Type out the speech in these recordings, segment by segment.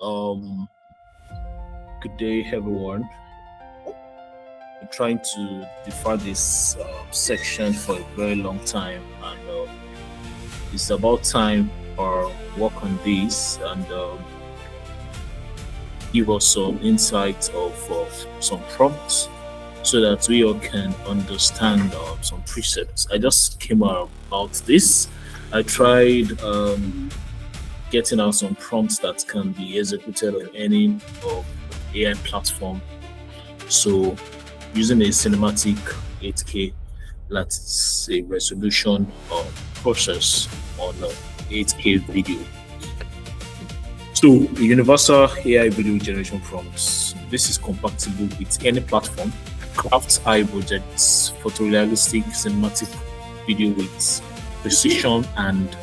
Um, Good day, everyone. I'm trying to defer this section for a very long time, and it's about time for work on this and give us some insights of some prompts so that we all can understand some precepts. I just came out about this. I tried getting out some prompts that can be executed on any of AI platform. So using a cinematic 8K, that's a resolution process on 8K video. So universal AI video generation prompts. This is compatible with any platform. Crafts high budgets, photorealistic cinematic video with precision and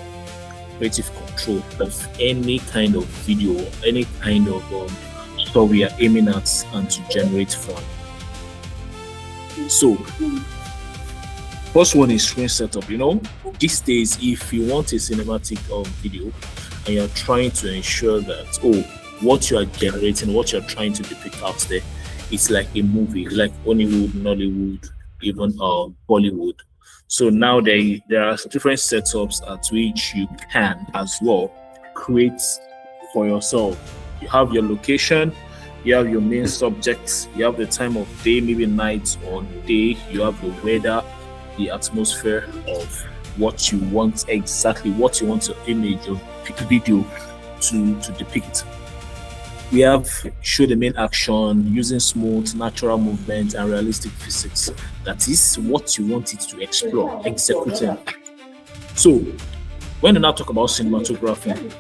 creative control of any kind of video, any kind of stuff we are aiming at, and to generate fun. So, first one is screen setup. These days, if you want a cinematic video and you're trying to ensure that what you are generating, what you're trying to depict out there, it's like a movie, like Hollywood, Nollywood, even Bollywood. So now there are different setups at which you can as well create for yourself. You have your location, you have your main subjects, you have the time of day, maybe night or day, you have the weather, the atmosphere of what you want, exactly what you want to image or video to depict. We have show the main action using smooth, natural movement and realistic physics. That is what you want it to explore, executing. So, when we now talk about cinematography,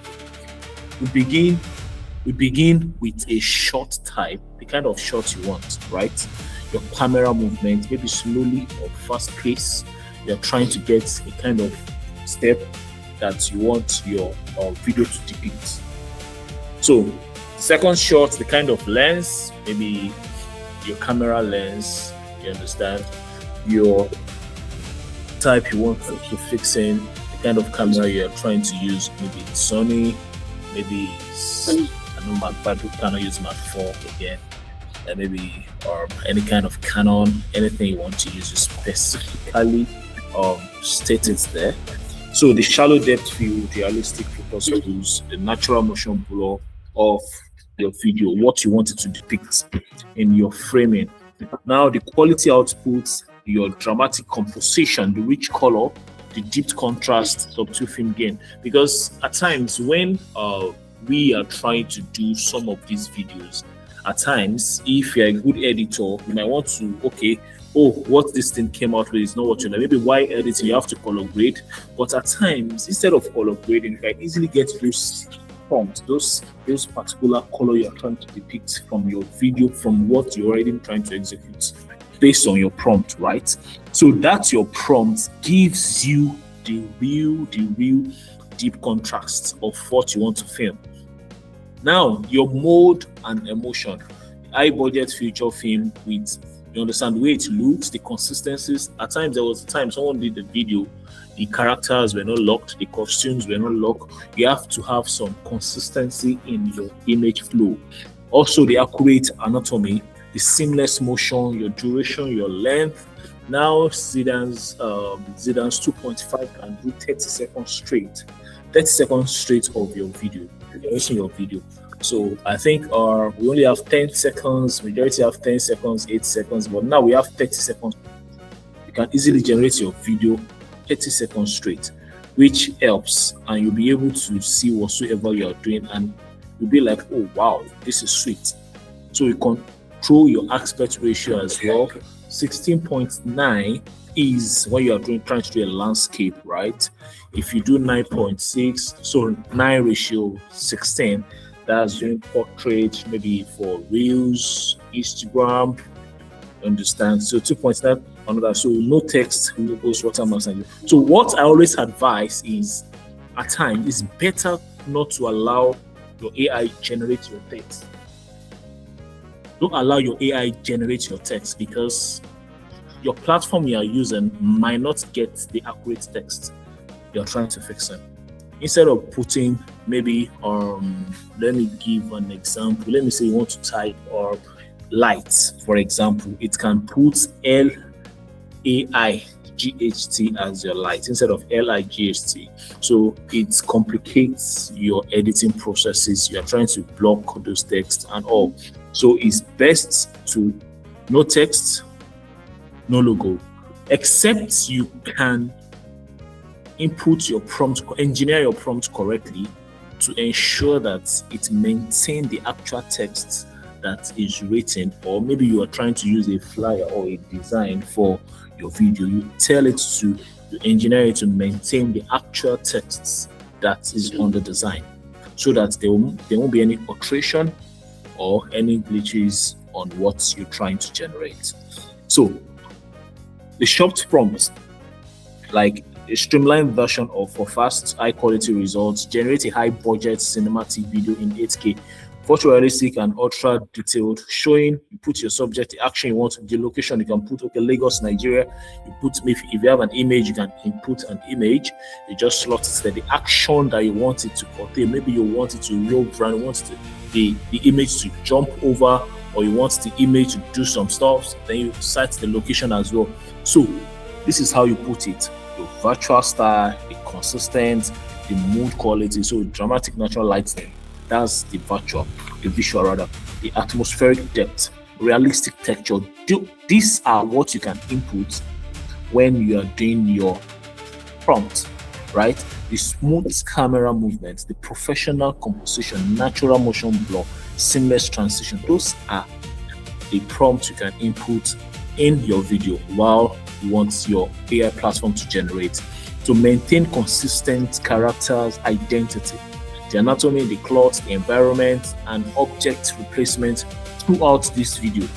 we begin with a shot type, the kind of shot you want, right? Your camera movement, maybe slowly or fast pace. You're trying to get a kind of step that you want your video to depict. So, second shot, the kind of lens, maybe your camera lens, you understand, your type you want to fix in, the kind of camera you're trying to use, maybe it's Sony, maybe it's, I know my battery cannot use my phone again, maybe or any kind of Canon, anything you want to use is specifically stated there. So the shallow depth field, realistic focus pools, the natural motion blur of your video, what you want it to depict in your framing. Now the quality outputs, your dramatic composition, the rich color, the deep contrast, subtle film gain. Because at times when we are trying to do some of these videos, at times if you're a good editor, you might want to what this thing came out with is not what you know. Maybe while editing you have to color grade, but at times instead of color grading, you can easily get those prompt, those particular color you're trying to depict from your video, from what you're already trying to execute based on your prompt, right? So that's your prompt gives you the real deep contrast of what you want to film. Now your mode and emotion, high budget feature film with, you understand the way it looks, the consistencies. At times there was a time someone did the video, the characters were not locked, the costumes were not locked. You have to have some consistency in your image flow. Also the accurate anatomy, the seamless motion, your duration, your length. Now Zidane's 2.5 can do 30 seconds straight. 30 seconds straight of your video, your video. So I think we only have 10 seconds, majority have 10 seconds, 8 seconds, but now we have 30 seconds. You can easily generate your video 30 seconds straight, which helps, and you'll be able to see whatsoever you are doing, and you'll be like, oh wow, this is sweet. So you control your aspect ratio as well. 16.9 is when you are trying to do a landscape, right? If you do 9.6, so 9 ratio 16, that's doing portrait, maybe for Reels, Instagram, understand? So 2.9 another, so no text, logos, watermarks. So what I always advise is, at times it's better not to allow your AI generate your text. Don't allow your AI generate your text, because your platform you are using might not get the accurate text you're trying to fix it. instead of putting maybe let me give an example. Let me say you want to type light, for example. It can put LAIGHT as your light instead of LIGHT. So it complicates your editing processes. You are trying to block those texts and all. So it's best to no text, no logo, except you can input your prompt, engineer your prompt correctly to ensure that it maintains the actual text that is written. Or maybe you are trying to use a flyer or a design for your video. You tell it to engineer it to maintain the actual texts that is on the design, so that there won't be any alteration or any glitches on what you're trying to generate. So the short prompts, like a streamlined version of for fast, high quality results, generate a high budget cinematic video in 8K, photorealistic and ultra detailed, showing, you put your subject, the action you want, the location, you can put, okay, Lagos, Nigeria. You put, if you have an image, you can input an image, you just slot it there, the action that you want it to portray. Maybe you want it to roll around, you want it to, the image to jump over, or you want the image to do some stuff, then you set the location as well. So this is how you put it: your virtual style, the consistent, the mood quality, so dramatic natural lighting, that's the visual rather, the atmospheric depth, realistic texture. These are what you can input when you are doing your prompt, right? The smooth camera movement, the professional composition, natural motion blur, seamless transition. Those are the prompts you can input in your video while you want your AI platform to generate, to maintain consistent characters identity, the anatomy, the cloth, the environment, and object replacement throughout this video.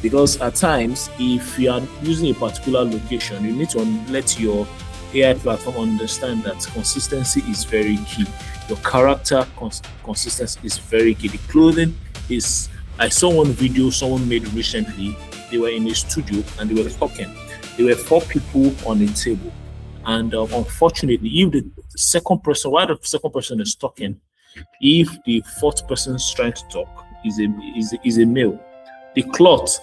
Because at times, if you are using a particular location, you need to let your AI platform understand that consistency is very key. Your character consistency is very key. The clothing is, I saw one video someone made recently. They were in a studio and they were talking. There were 4 people on a table, and unfortunately, if the second person, while the second person is talking, if the fourth person is trying to talk is a male, the cloth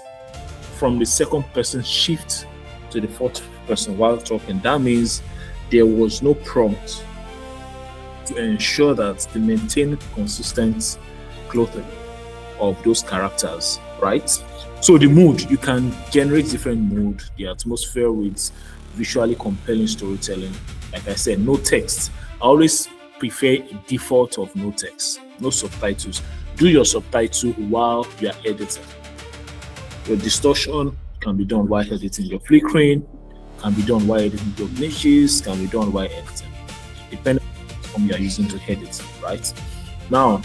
from the second person shifts to the fourth person while talking. That means there was no prompt to ensure that the maintained consistent clothing of those characters, right? So the mood, you can generate different mood, the atmosphere with visually compelling storytelling. Like I said, no text. I always prefer a default of no text, no subtitles. Do your subtitle while you are editing. Your distortion can be done while editing. Your flickering can be done while editing. Your niches can be done while editing, depending on the platform you are using to edit, right? Now,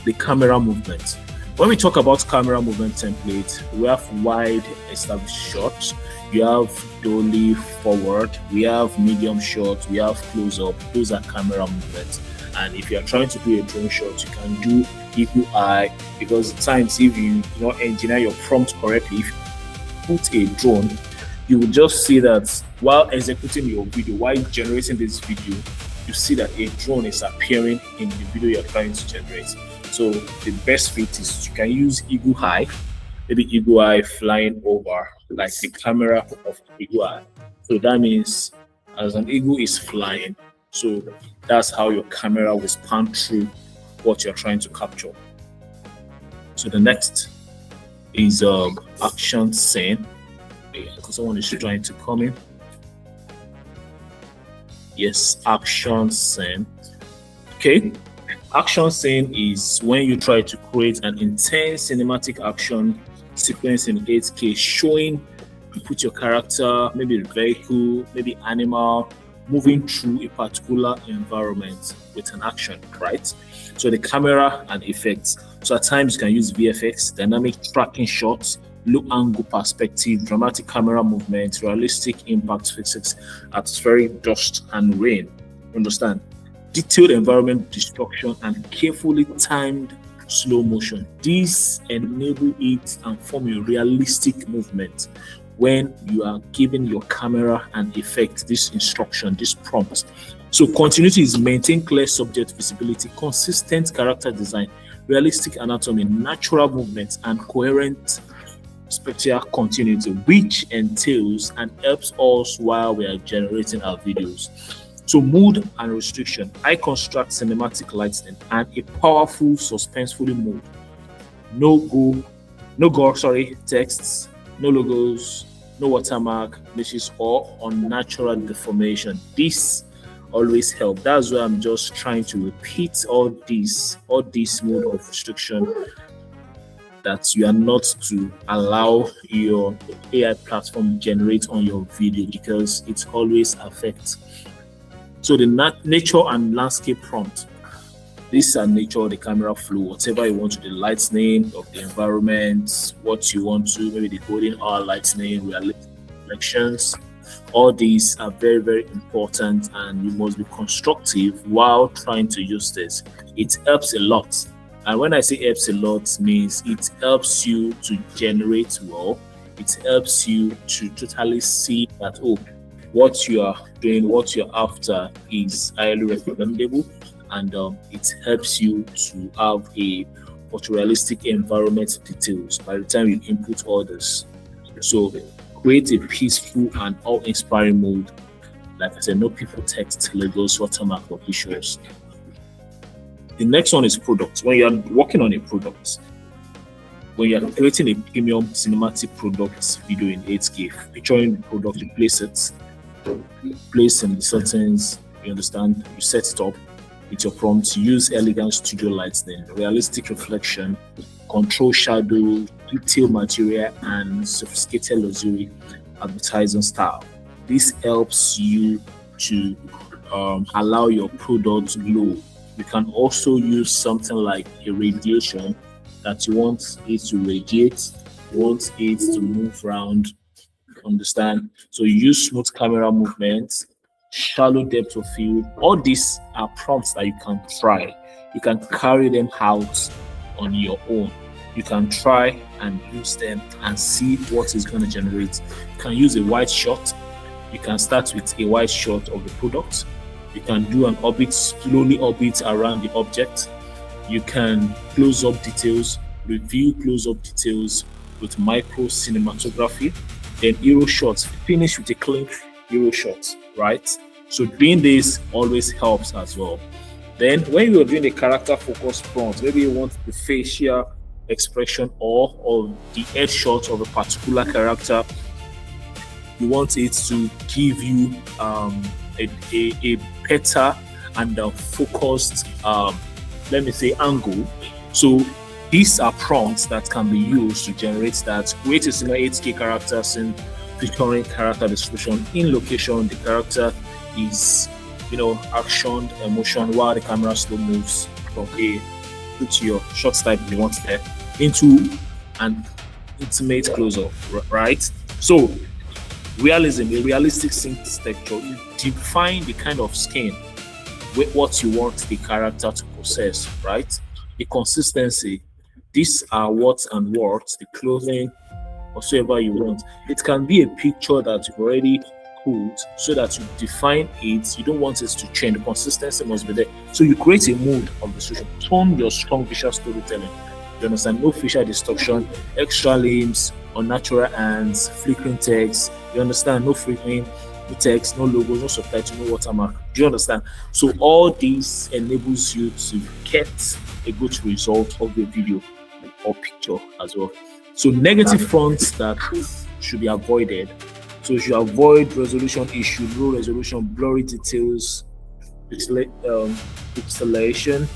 the camera movement. When we talk about camera movement template, we have wide established shots, we have dolly forward, we have medium shot, we have close up. Those are camera movements. And if you are trying to do a drone shot, you can do eagle eye, because at times if you do not engineer your prompt correctly, if you put a drone, you will just see that while executing your video, while generating this video, you see that a drone is appearing in the video you're trying to generate. So the best fit is you can use eagle eye, maybe eagle eye flying over, like the camera of eagle eye. So that means as an eagle is flying, so that's how your camera will span through what you're trying to capture. So the next is action scene. Because someone is trying to come in. Yes, action scene. Okay. Action scene is when you try to create an intense cinematic action sequence in 8K, showing, you put your character, maybe a vehicle, maybe animal, moving through a particular environment with an action, right? So the camera and effects. So at times you can use VFX, dynamic tracking shots, low angle perspective, dramatic camera movement, realistic impact physics, atmospheric dust and rain. Understand? Detailed environment destruction and carefully timed slow motion. These enable it and form a realistic movement when you are giving your camera an effect, this instruction, this prompt. So continuity is maintain clear subject visibility, consistent character design, realistic anatomy, natural movements, and coherent spatial continuity, which entails and helps us while we are generating our videos. So mood and restriction, high contrast cinematic lighting, and a powerful suspenseful mood. No gore, texts, no logos, no watermark, is or unnatural deformation. This always help. That's why I'm just trying to repeat all this mode of restriction that you are not to allow your AI platform generate on your video, because it always affects. So the nature and landscape prompt. These are nature, the camera flow, whatever you want to, the lightning of the environment, what you want to, maybe the golden hour lightning, realistic reflections. All these are very, very important, and you must be constructive while trying to use this. It helps a lot. And when I say helps a lot, means it helps you to generate well. It helps you to totally see that, oh, what you are doing, what you're after is highly recommendable, and it helps you to have a photorealistic environment details by the time you input all this. So create a peaceful and awe-inspiring mood. Like I said, no people, text, logos, watermark, or visuals. The next one is products. When you are working on a product, when you are creating a premium cinematic product video in 8K, featuring the product, you place in the settings, you understand, you set it up with your prompts, use elegant studio lighting, realistic reflection, control shadow, detail material, and sophisticated luxury advertising style. This helps you to allow your product to glow. You can also use something like a radiation that you want it to radiate, you want it to move around, understand? So you use smooth camera movements, shallow depth of field. All these are prompts that you can try. You can carry them out on your own. You can try and use them and see what is going to generate. You can use a wide shot. You can start with a wide shot of the product. You can do an orbit, slowly orbit around the object. You can close up details, review close up details with micro cinematography. Then hero shots, finish with a clean hero shot, right? So doing this always helps as well. Then when you're doing a character focus prompt, maybe you want the facial expression or the headshot of a particular character, you want it to give you a better and focused let me say angle. So these are prompts that can be used to generate that. Create a single 8K character scene featuring character description in location. The character is, action, emotion, while the camera slow moves from a put your shot type you want there into an intimate close-up, right? So realism, a realistic scene texture, you define the kind of skin with what you want the character to possess, right? The consistency, these are what and what, the clothing, whatsoever you want. It can be a picture that you've already put so that you define it. You don't want it to change. The consistency must be there. So you create a mood of the situation. Tone your strong visual storytelling. You understand? No facial distortion, extra limbs, unnatural hands, flickering text. You understand? No flickering, no text, no logos, no subtitle, no watermark. Do you understand? So all this enables you to get a good result of the video or picture as well. So negative fronts that should be avoided. So you should avoid resolution issue, low resolution, blurry details, pixelation,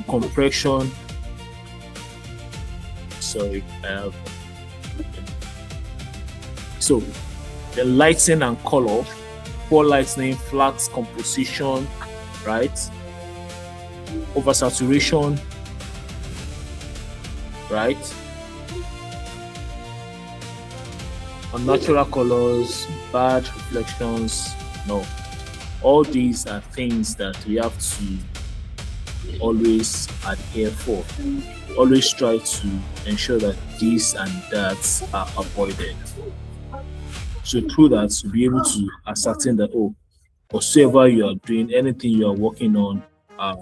compression. So the lighting and color, poor lighting, flat composition, right? Oversaturation, right? Unnatural colors, bad reflections. No, all these are things that we have to always adhere for. Always try to ensure that these and that are avoided. So through that, to be able to ascertain that, oh, whatsoever you are doing, anything you are working on, are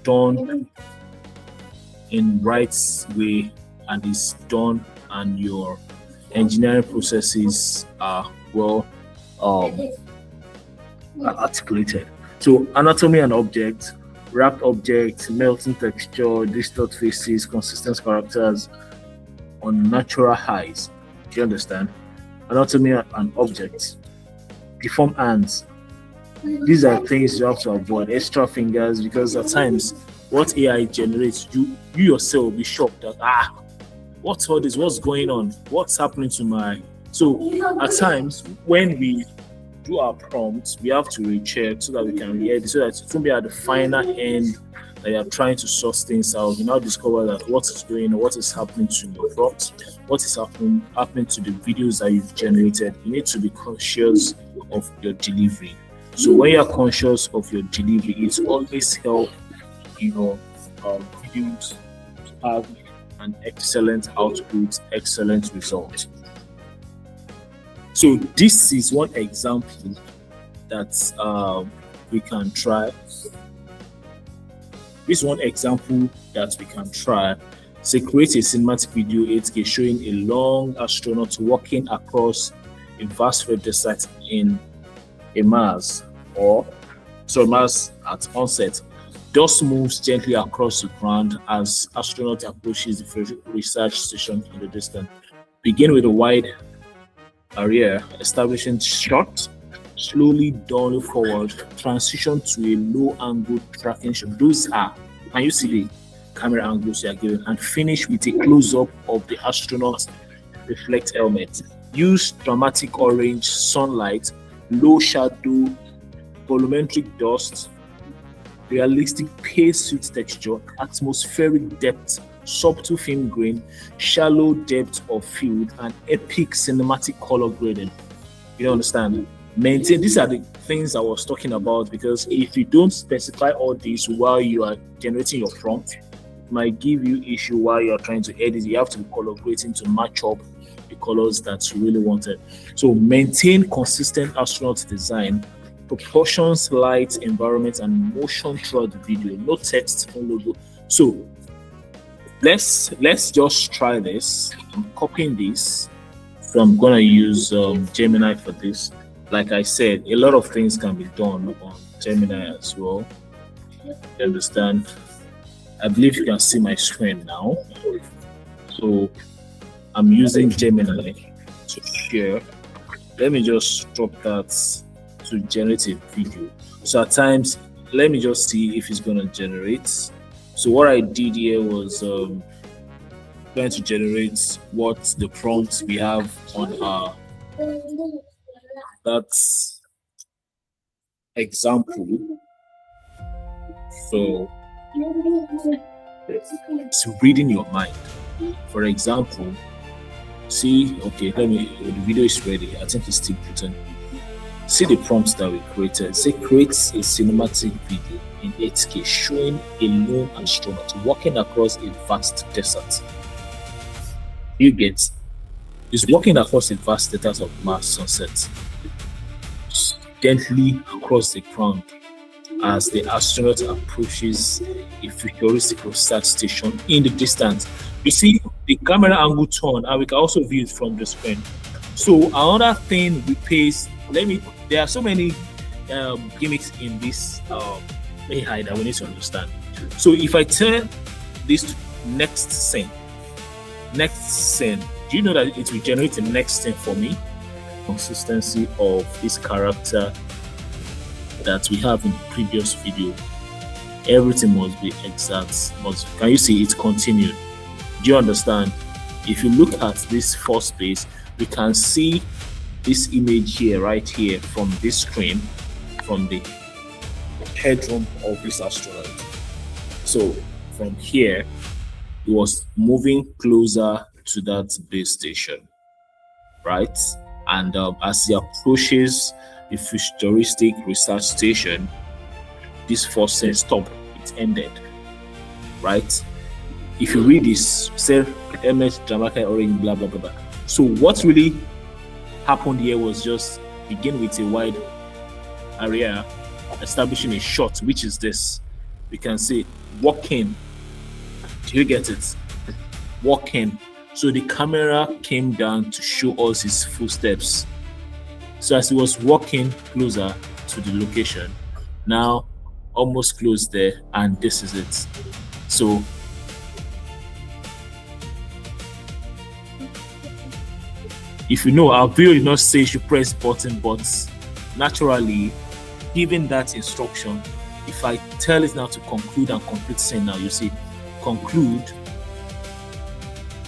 done in right way and is done, and your engineering processes are well articulated. So anatomy and object, wrapped objects, melting texture, distorted faces, consistent characters, unnatural highs. Do you understand? Anatomy and objects, deformed hands. These are things you have to avoid. Extra fingers, because at times what AI generates, you yourself will be shocked that what's all this? What's going on? What's happening to my? So at times when we do our prompts, we have to recheck so that we can re-edit, so that it won't be at the final end that you're trying to source things out. You now discover that what is going on, what is happening to your prompt, what is happening to the videos that you've generated. You need to be conscious of your delivery. So when you're conscious of your delivery, it's always help videos to have an excellent output, excellent result. So this is one example that we can try. This one example that we can try. Say create a cinematic video 8K showing a long astronaut walking across a vast red desert in a Mars at onset. Dust moves gently across the ground as astronaut approaches the research station in the distance. Begin with a wide area, establishing shot, slowly down forward, transition to a low angle tracking shot. Those are, can you see the camera angles you are given? And finish with a close-up of the astronaut's reflect helmet. Use dramatic orange sunlight, low shadow, volumetric dust, realistic pale suit texture, atmospheric depth, subtle film grain, shallow depth of field, and epic cinematic color grading. You understand? Maintain. These are the things I was talking about, because if you don't specify all these while you are generating your prompt, it might give you issue while you are trying to edit. You have to be color grading to match up the colors that you really wanted. So maintain consistent astronaut design, proportions, light, environment, and motion throughout the video. No text, no logo. So let's just try this. I'm copying this, so I'm gonna use Gemini for this. Like I said, a lot of things can be done on Gemini as well. You understand? I believe you can see my screen now. So I'm using Gemini to share. Let me just drop that to generate a video. So at times, let me just see if it's gonna generate. So what I did here was trying to generate what the prompt we have on our that's example. So it's reading your mind. For example, see, okay, the video is ready. I think it's still putting. See the prompts that we created. Say creates a cinematic video in 8K showing a lone astronaut walking across a vast desert. You get, is walking across a vast desert of Mars sunset, gently across the ground as the astronaut approaches a futuristic research station in the distance. You see the camera angle turn, and we can also view it from the screen. So another thing we paste, there are so many gimmicks in this AI that we need to understand. So if I turn this to next scene, do you know that it will generate the next scene for me? Consistency of this character that we have in the previous video. Everything must be exact. Can you see it continued? Do you understand? If you look at this first page, we can see this image here, right here, from this screen, from the headroom of this astronaut. So from here, it was moving closer to that base station, right? And as he approaches the futuristic research station, this first scene stopped, it ended, right? If you read this, say MS dramatic orange, blah blah blah blah. So what really happened here was just begin with a wide area, establishing a shot, which is this. We can say walking. Do you get it? Walking. So the camera came down to show us his footsteps. So as he was walking closer to the location, now almost close there, and this is it. So if you know, our video did not say you should press button, but naturally, given that instruction, if I tell it now to conclude and complete scene, now you see conclude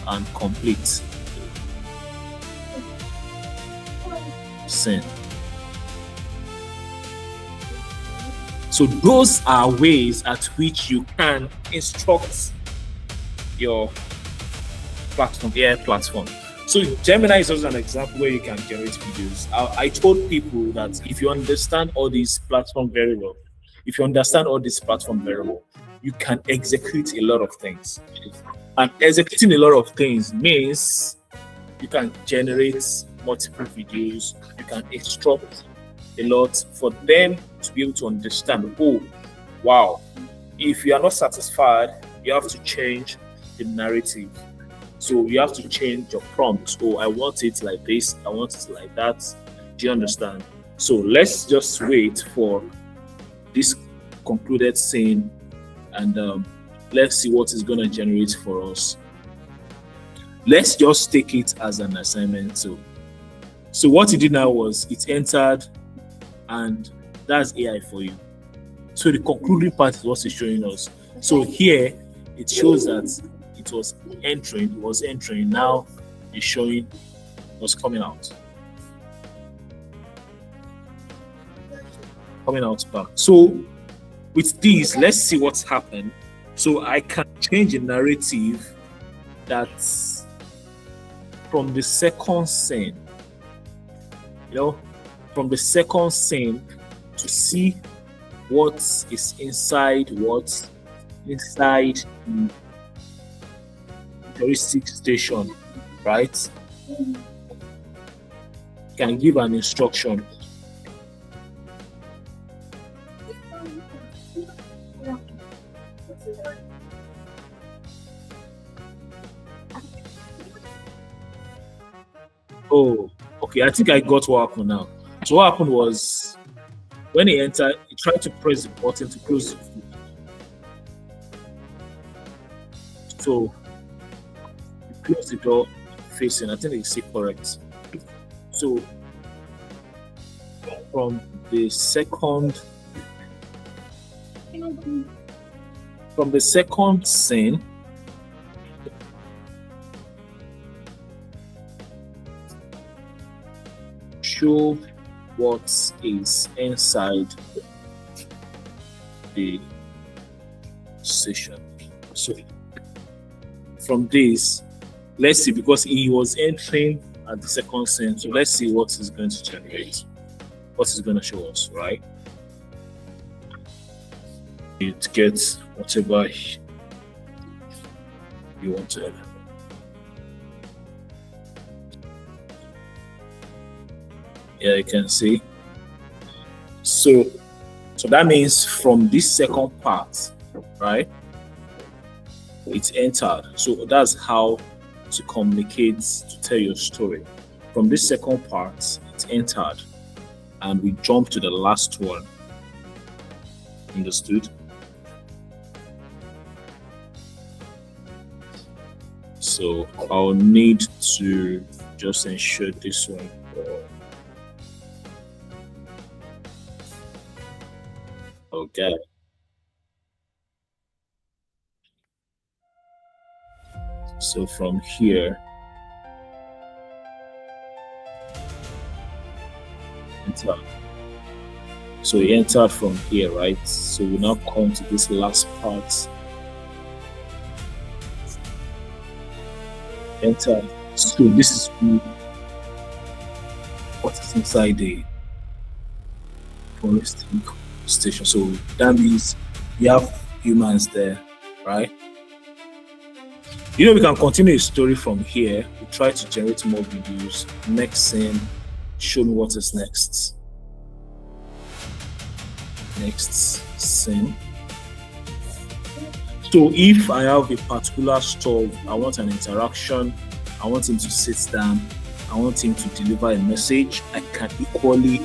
and complete scene. So those are ways at which you can instruct your platform, AI platform. So Gemini is also an example where you can generate videos. I told people that if you understand all these platforms very well, you can execute a lot of things. And executing a lot of things means you can generate multiple videos, you can instruct a lot for them to be able to understand, oh, wow, if you are not satisfied, you have to change the narrative. So you have to change your prompt. Oh, I want it like this, I want it like that. Do you understand? So let's just wait for this concluded scene and let's see what is going to generate for us. Let's just take it as an assignment. So what it did now was it entered, and that's AI for you. So the concluding part is what it's showing us. So here it shows that it was entering, now it's showing what's coming out back. So with these, let's see what's happened. So I can change the narrative that's from the second scene, from the second scene to see what is inside the heuristic station, right? Can give an instruction. Oh, okay. I think I got what happened now. So what happened was when he entered, he tried to press the button to close the food. So he closed the door facing. I think it's correct. So from the second scene, show what is inside the session. So from this, let's see, because he was entering at the second scene, so let's see what is going to generate, what is going to show us, right? It gets whatever you want to have. Yeah, you can see. So that means from this second part, right? It's entered. So that's how to communicate, to tell your story. From this second part, it's entered, and we jump to the last one. Understood? So I'll need to just ensure this one. Okay. So from here, enter. So we entered from here, right? So we now come to this last part. Enter. So this is what is inside the forest station. So that means we have humans there, right? We can continue the story from here. We try to generate more videos. Next scene, show me what is next. Next scene. So if I have a particular store, I want an interaction, I want him to sit down, I want him to deliver a message, I can equally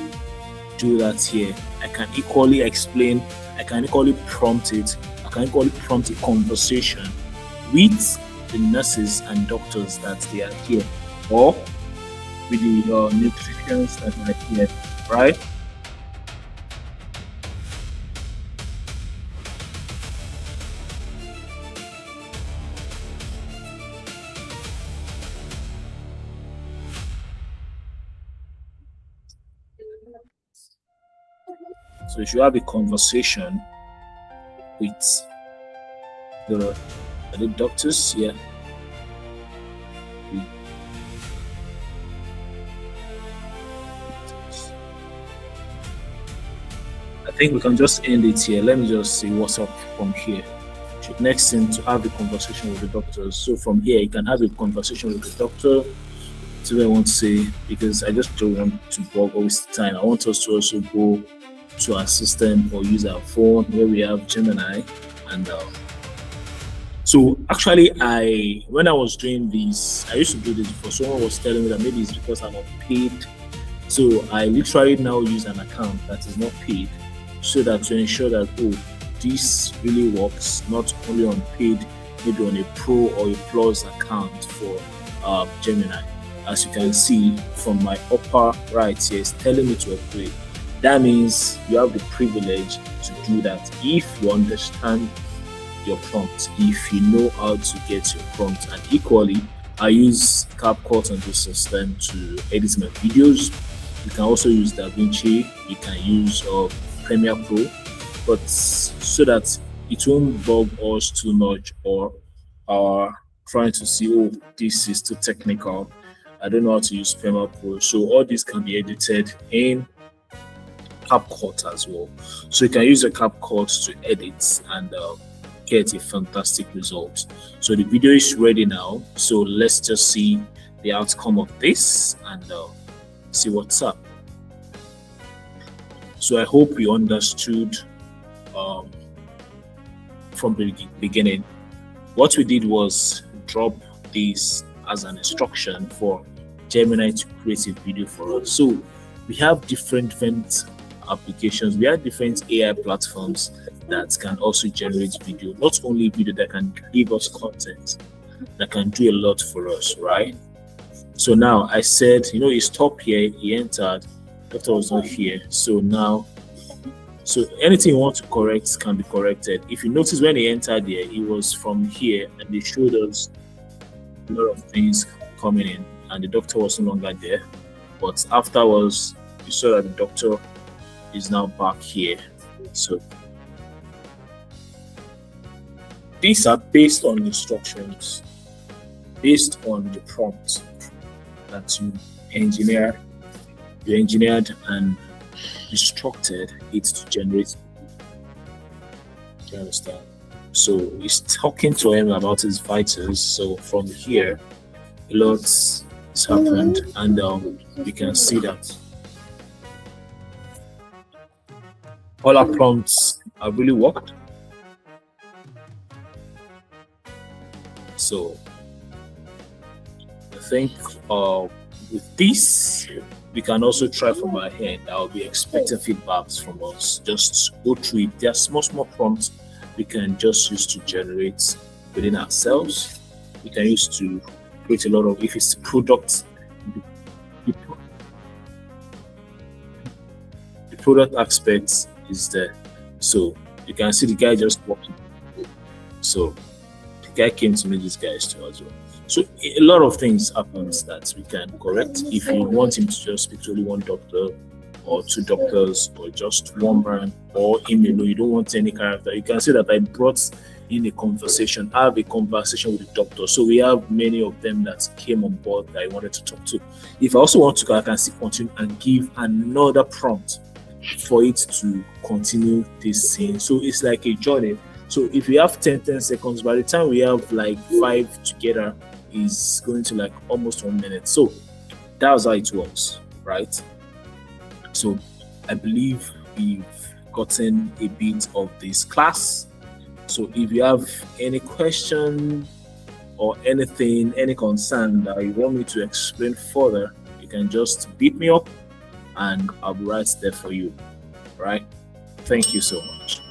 do that here. I can equally explain, I can equally prompt it, I can equally prompt a conversation with the nurses and doctors that they are here, or with the nutritionists that are here, right? So if you have a conversation with the doctors, yeah. I think we can just end it here. Let me just see what's up from here. Next thing, to have a conversation with the doctors. So from here, you can have a conversation with the doctor. So what I want to say, because I just don't want to bog or waste time. I want us to also go to our system or use our phone where we have Gemini. And so actually, when I was doing this, I used to do this before. Someone was telling me that maybe it's because I'm not paid. So I literally now use an account that is not paid, so that to ensure that this really works, not only on paid, maybe on a pro or a plus account for Gemini. As you can see from my upper right here, it's telling me to upgrade. That means you have the privilege to do that if you understand your prompt, if you know how to get your prompt. And equally, I use CapCut on the system to edit my videos. You can also use DaVinci, you can use Premiere Pro, but so that it won't bug us too much or trying to see, this is too technical, I don't know how to use Premiere Pro. So all this can be edited in CapCut as well. So you can use the CapCut to edit and get a fantastic result. So the video is ready now. So let's just see the outcome of this and see what's up. So I hope you understood from the beginning. What we did was drop this as an instruction for Gemini to create a video for us. So we have different applications, we have different AI platforms that can also generate video, not only video, that can give us content, that can do a lot for us, right? So now I said, he stopped here, he entered, doctor was not here. So now, anything you want to correct can be corrected. If you notice when he entered here, he was from here and they showed us a lot of things coming in and the doctor was no longer there. But afterwards, you saw that the doctor is now back here. So these are based on instructions, based on the prompt that you engineered and instructed it to generate. Do you understand? So he's talking to him about his vitals. So from here, a lot has happened, and we can see that all our prompts have really worked. So I think with this, we can also try from our end. I'll be expecting feedbacks from us. Just go through it. There are small prompts we can just use to generate within ourselves. We can use to create a lot of, if it's product, the product aspect is there. So you can see the guy just walking. So the guy came to meet these guys too as well. So a lot of things happens that we can correct. If you want him to just speak to only one doctor or two doctors or just one man or him alone, you don't want any character, you can say that I brought in a conversation. I have a conversation with the doctor. So we have many of them that came on board that I wanted to talk to. If I also want to, I can still continue and give another prompt for it to continue this scene. So it's like a journey. So if we have 10 seconds, by the time we have like 5 together, is going to like almost 1 minute. So that's how it works, right? So I believe we've gotten a bit of this class. So if you have any question or anything, any concern that you want me to explain further, you can just beat me up and I'll be right there for you. Right? Thank you so much.